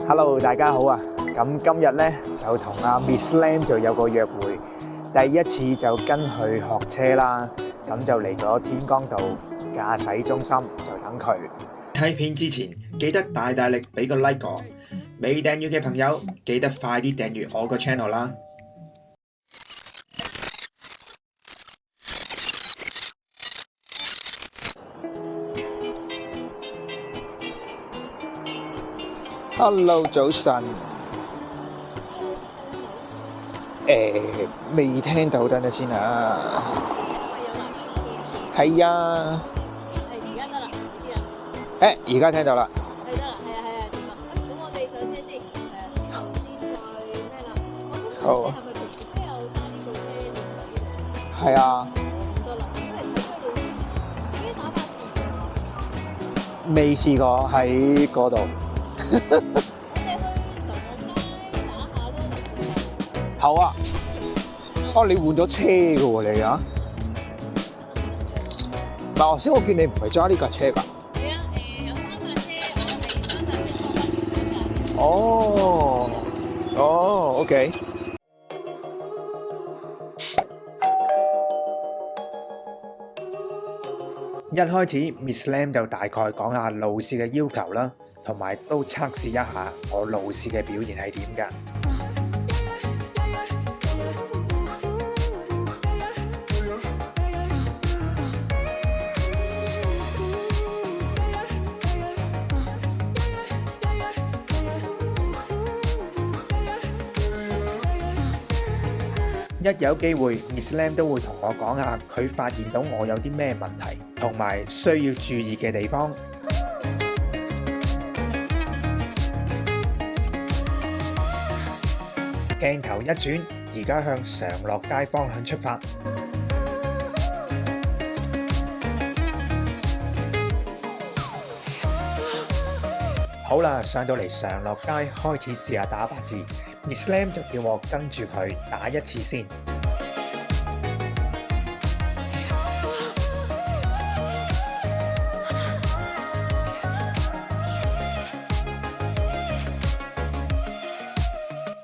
Hello，大家好啊！咁今日咧就同阿 Miss Lam 就有個約會，第一次就跟佢學車啦，咁就嚟咗天光道駕駛中心就等佢。睇片之前記得大力俾個 like 我，未訂閱嘅朋友記得快啲訂閱我個 channel 啦。Hello，早晨。未聽到，等陣先啊。係啊。而家得啦，知啦。而家聽到啦。係得啦，係啊，點啊？咁我哋上車先，頭先再咩啦？好。係咪平時都有揸呢部車？係啊。咁得啦，咁係睇佢路已經打發時。未試過喺嗰度。我哋去常樂街打下都得嘅。好啊。哦，你換咗車嘅喎，你啊？但頭先我見你唔係揸呢架車㗎。係啊，有3架車，我係3架車坐緊。哦，OK。一開始 Miss Lam 就大概講下路試嘅要求啦，同埋都測試一下我路試嘅表現係點㗎。一有機會 ，Miss Lam 都會同我講下佢發現到我有啲咩問題，同埋需要注意嘅地方。鏡頭一轉，而家向常樂街方向出發。好啦，上到嚟常樂街，開始試下打八字。Miss Lam 就叫我跟住佢打一次先。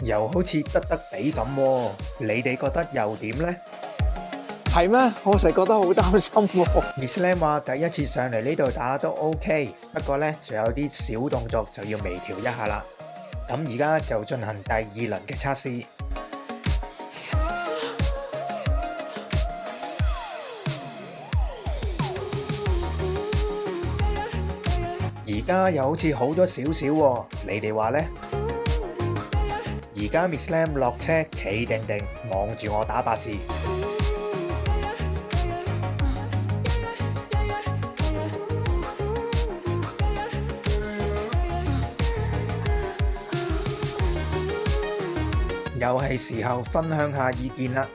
又好似得地咁喎，你哋覺得又點呢？係咩？我成日覺得好擔心喎。Miss Lam 話第一次上嚟呢度打都 OK， 不過呢，仲有啲小動作就要微調一下啦。咁而家就進行第2輪嘅測試。而家又好似好咗少少喎，你哋話呢？而家 Miss Lam 落車，企定定望住我打八字。又係時候分享下意見啦。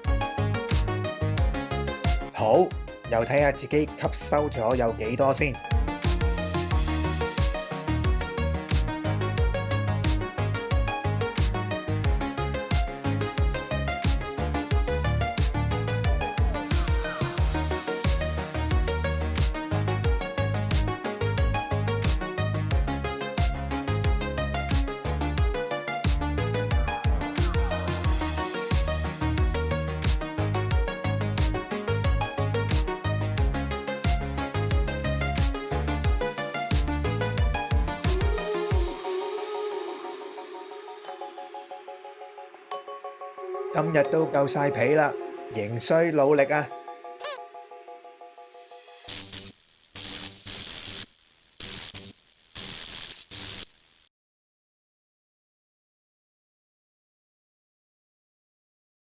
好，又睇下自己吸收咗有幾多先。今日都夠晒皮啦，仍需努力啊！